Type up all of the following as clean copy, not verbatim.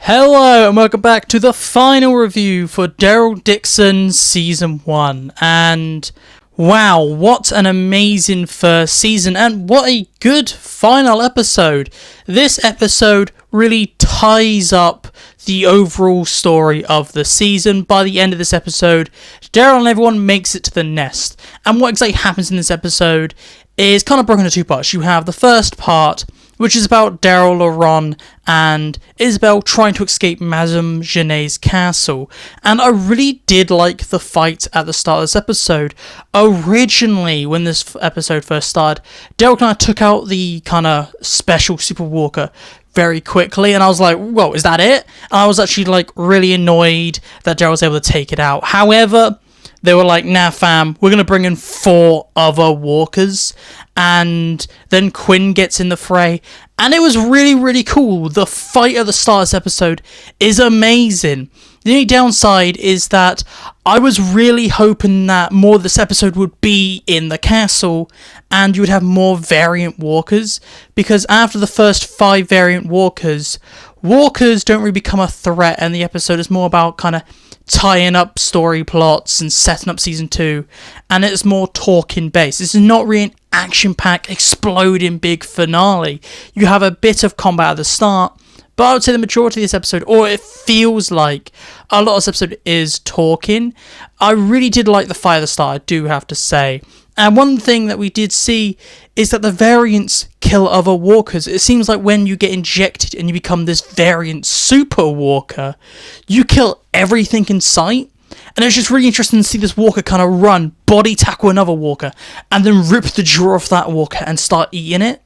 Hello and welcome back to the final review for Daryl Dixon Season 1. And wow, what an amazing first season and what a good final episode. This episode really ties up the overall story of the season. By the end of this episode, Daryl and everyone makes it to the nest. And what exactly happens in this episode is kind of broken into two parts. You have the first part, which is about Daryl, Laurent, and Isabelle trying to escape Madam Genet's castle. And I really did like the fight at the start of this episode. Originally, when this episode first started, Daryl kind of took out the kind of special super walker very quickly, and I was like, whoa, is that it? And I was actually like really annoyed that Daryl was able to take it out. However, they were like, nah fam, we're going to bring in 4 other walkers. And then Quinn gets in the fray. And it was really cool. The fight at the start of this episode is amazing. The only downside is that I was really hoping that more of this episode would be in the castle and you would have more variant walkers. Because after the first 5 variant walkers don't really become a threat, and the episode is more about kind of tying up story plots and setting up season 2, and it's more talking based. This is not really an action-packed, exploding big finale. You have a bit of combat at the start, but I would say the majority of this episode, or it feels like a lot of this episode, is talking. I really did like the fight at the start, I do have to say. And one thing that we did see is that the variants kill other walkers. It seems like when you get injected and you become this variant super walker, you kill everything in sight. And it's just really interesting to see this walker kind of run, body tackle another walker, and then rip the jaw off that walker and start eating it.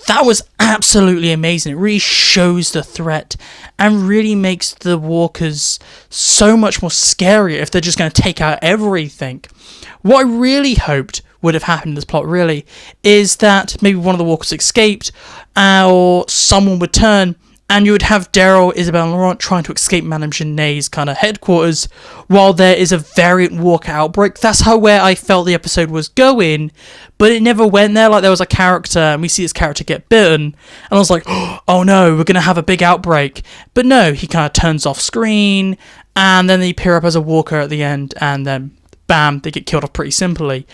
That was absolutely amazing. It really shows the threat and really makes the walkers so much more scarier if they're just going to take out everything. What I really hoped would have happened in this plot really is that maybe one of the walkers escaped, or someone would turn and you would have Daryl, Isabelle and Laurent trying to escape Madam Genet's kind of headquarters while there is a variant walker outbreak. That's where I felt the episode was going, but it never went there. Like, there was a character and we see this character get bitten and I was like, oh no, we're going to have a big outbreak. But no, he kind of turns off screen and then they appear up as a walker at the end and then bam, they get killed off pretty simply.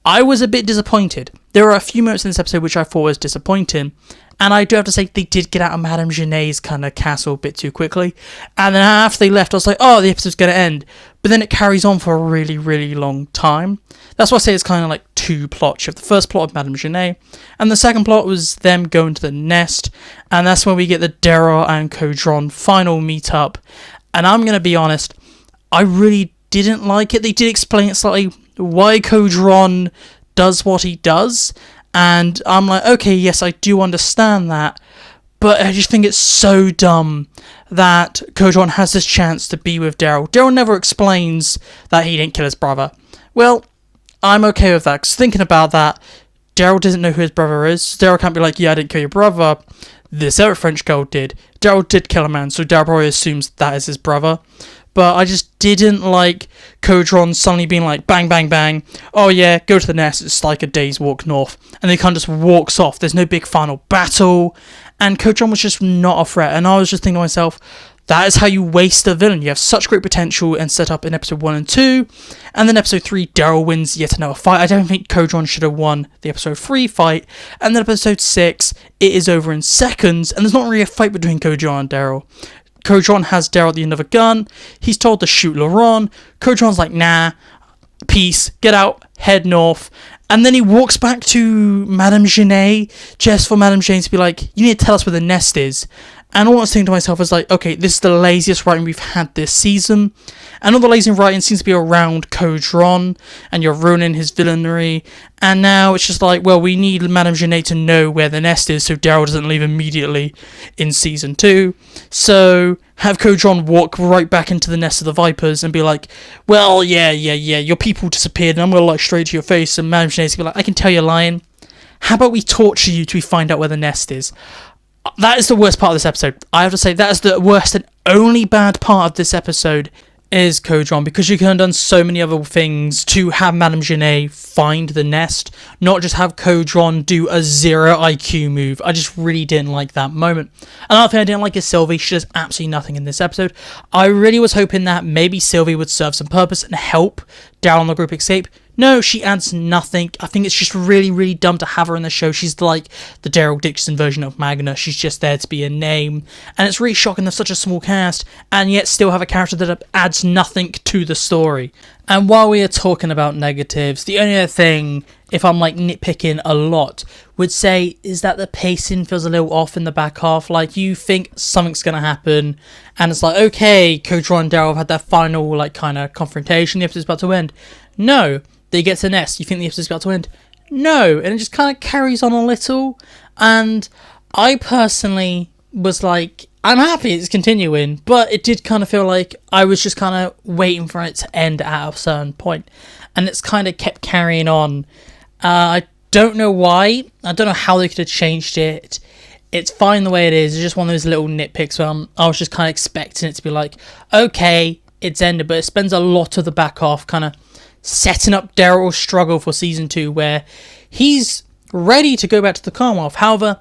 I was a bit disappointed. There are a few moments in this episode which I thought was disappointing, and I do have to say they did get out of Madam Genet's kind of castle a bit too quickly. And then after they left, I was like, oh, the episode's going to end. But then it carries on for a really long time. That's why I say it's kind of like 2 plots. You have the first plot of Madam Genet, and the second plot was them going to the nest. And that's when we get the Daryl and Codron final meetup. And I'm going to be honest, I really didn't like it. They did explain it slightly why Codron does what he does, and I'm like, okay, yes, I do understand that, but I just think it's so dumb that Codron has this chance to be with Daryl. Daryl never explains that he didn't kill his brother. Well, I'm okay with that, because thinking about that, Daryl doesn't know who his brother is. Daryl can't be like, yeah, I didn't kill your brother. This other French girl did. Daryl did kill a man, so Daryl probably assumes that is his brother. But I just didn't like Codron suddenly being like, bang, bang, bang. Oh yeah, go to the nest. It's like a day's walk north. And they kind of just walks off. There's no big final battle. And Codron was just not a threat. And I was just thinking to myself, that is how you waste a villain. You have such great potential and set up in episode 1 and 2. And then episode 3, Daryl wins yet another fight. I don't think Codron should have won the episode 3 fight. And then episode 6, it is over in seconds. And there's not really a fight between Codron and Daryl. Codron has Daryl at the end of a gun. He's told to shoot Laurent. Codron's like, nah, peace, get out, head north. And then he walks back to Madam Genet just for Madam Genet to be like, you need to tell us where the nest is. And all I was thinking to myself was like, okay, this is the laziest writing we've had this season. And all the lazy writing seems to be around Codron, and you're ruining his villainy. And now it's just like, well, we need Madam Genet to know where the nest is so Daryl doesn't leave immediately in season 2. So have Codron walk right back into the nest of the Vipers and be like, well, yeah, your people disappeared and I'm going to lie straight to your face. And Madam Genet's going to be like, I can tell you're lying. How about we torture you till we find out where the nest is? That is the worst part of this episode. I have to say, that is the worst and only bad part of this episode is Codron, because you could have done so many other things to have Madam Genet find the nest, not just have Codron do a 0 IQ move. I just really didn't like that moment. Another thing I didn't like is Sylvie. She does absolutely nothing in this episode. I really was hoping that maybe Sylvie would serve some purpose and help Daryl and the group escape. No, she adds nothing. I think it's just really, really dumb to have her in the show. She's like the Daryl Dixon version of Magna. She's just there to be a name. And it's really shocking there's such a small cast, and yet still have a character that adds nothing to the story. And while we are talking about negatives, the only other thing, if I'm like nitpicking a lot, would say is that the pacing feels a little off in the back half. Like, you think something's going to happen, and it's like, okay, Codron and Daryl have had their final like kind of confrontation, the episode's about to end. No. They get to nest. You think the episode's about to end? No. And it just kind of carries on a little. And I personally was like, I'm happy it's continuing, but it did kind of feel like I was just kind of waiting for it to end at a certain point. And it's kind of kept carrying on. I don't know why. I don't know how they could have changed it. It's fine the way it is. It's just one of those little nitpicks where I was just kind of expecting it to be like, okay, it's ended. But it spends a lot of the back half kind of setting up Daryl's struggle for season 2, where he's ready to go back to the Commonwealth. However,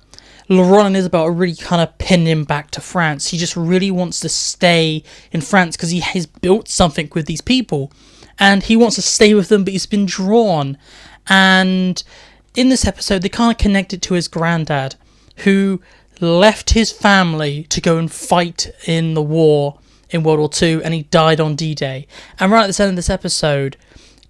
Laurent and Isabelle are really kind of pinning him back to France. He just really wants to stay in France because he has built something with these people, and he wants to stay with them, but he's been drawn. And in this episode, they kind of connected to his granddad, who left his family to go and fight in the war in World War II, and he died on D-Day. And right at the end of this episode,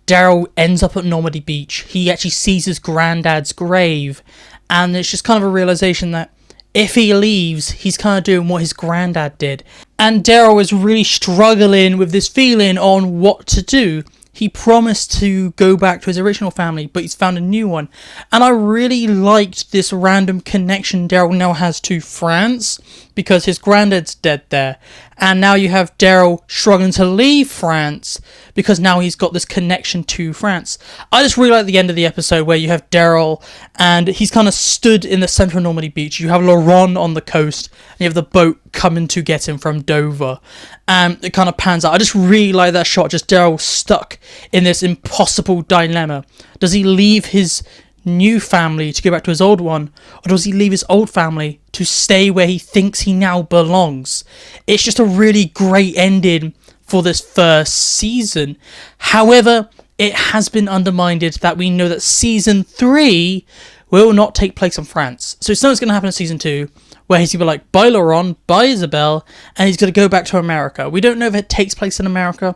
Daryl ends up at Normandy Beach. He actually sees his granddad's grave, and it's just kind of a realization that if he leaves, he's kind of doing what his granddad did. And Daryl is really struggling with this feeling on what to do. He promised to go back to his original family, but he's found a new one. And I really liked this random connection Daryl now has to France, because his granddad's dead there. And now you have Daryl struggling to leave France, because now he's got this connection to France. I just really like the end of the episode where you have Daryl, and he's kind of stood in the centre of Normandy Beach. You have Laurent on the coast, and you have the boat coming to get him from Dover. And it kind of pans out. I just really like that shot, just Daryl stuck in this impossible dilemma. Does he leave his new family to go back to his old one, or does he leave his old family to stay where he thinks he now belongs? It's just a really great ending for this first season. However, it has been undermined that we know that season 3 will not take place in France. So something's going to happen in season 2 where he's going to be like, bye Laurent, bye Isabelle, and he's going to go back to America. We don't know if it takes place in America.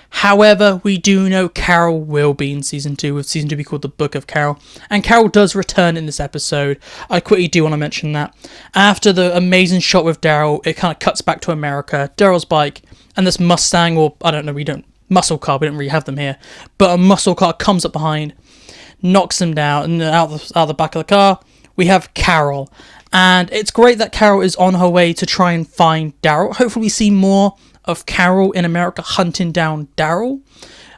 However, we do know Carol will be in season 2, with season 2 be called The Book of Carol. And Carol does return in this episode. I quickly do want to mention that. After the amazing shot with Daryl, it kind of cuts back to America. Daryl's bike, and this Mustang, or I don't know, muscle car, we don't really have them here. But a muscle car comes up behind, knocks him down, and out the back of the car, we have Carol. And it's great that Carol is on her way to try and find Daryl. Hopefully we see more of Carol in America hunting down Daryl.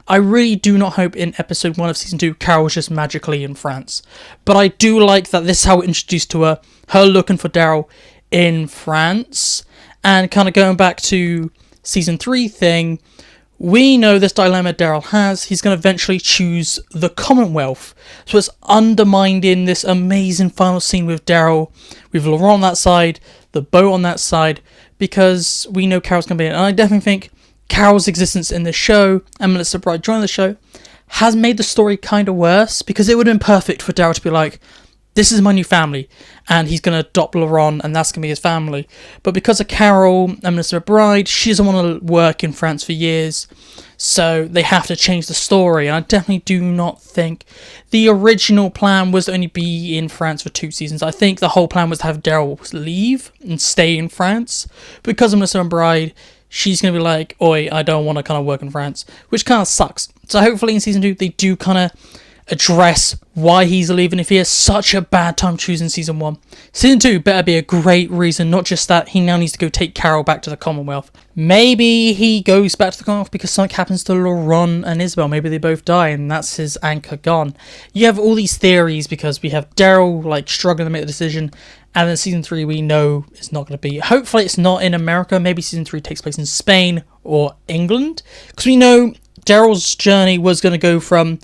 I really do not hope in episode 1 of season 2 Carol is just magically in France. But I do like that this is how we're introduced to her looking for Daryl in France. And kind of going back to season 3 thing, we know this dilemma Daryl has. He's going to eventually choose the Commonwealth. So it's undermining this amazing final scene with Daryl, with Laurent on that side, the boat on that side, because we know Carol's going to be in it. And I definitely think Carol's existence in the show, and Melissa Bride joining the show, has made the story kind of worse, because it would have been perfect for Daryl to be like, this is my new family, and he's going to adopt Laurent, and that's going to be his family. But because of Carol and Melissa Bride, she doesn't want to work in France for years, so they have to change the story. And I definitely do not think the original plan was to only be in France for 2 seasons. I think the whole plan was to have Daryl leave and stay in France. Because of Melissa Bride, she's going to be like, oi, I don't want to kind of work in France, which kind of sucks. So hopefully in season 2, they do kind of address why he's leaving if he has such a bad time choosing season 1. Season 2 better be a great reason, not just that he now needs to go take Carol back to the Commonwealth. Maybe he goes back to the Commonwealth because something happens to Laurent and Isabelle. Maybe they both die and that's his anchor gone. You have all these theories because we have Daryl like struggling to make the decision, and then season 3 we know it's not going to be. Hopefully it's not in America. Maybe season 3 takes place in Spain or England, because we know Daryl's journey was going to go from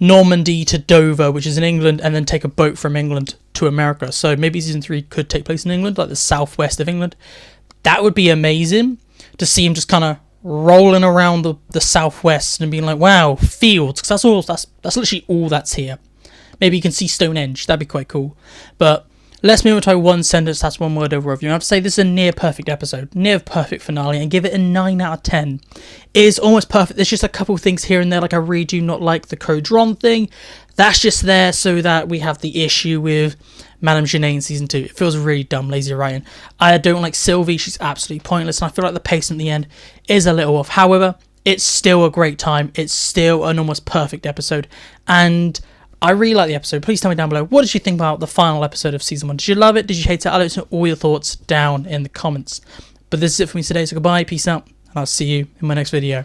Normandy to Dover, which is in England, and then take a boat from England to America. So maybe season 3 could take place in England, like the southwest of England. That would be amazing to see him just kind of rolling around the southwest and being like, wow, fields, because that's literally all that's here. Maybe you can see Stonehenge. That'd be quite cool. But let's move on to one sentence, that's one word over review. I have to say this is a near perfect episode, near perfect finale, and give it a 9 out of 10. It is almost perfect. There's just a couple things here and there, like I really do not like the Codron thing. That's just there so that we have the issue with Madam Genet in season 2. It feels really dumb, lazy writing. I don't like Sylvie, she's absolutely pointless, and I feel like the pace at the end is a little off. However, it's still a great time. It's still an almost perfect episode, and I really like the episode. Please tell me down below, what did you think about the final episode of season 1? Did you love it? Did you hate it? I'd like to know all your thoughts down in the comments. But this is it for me today, so goodbye, peace out, and I'll see you in my next video.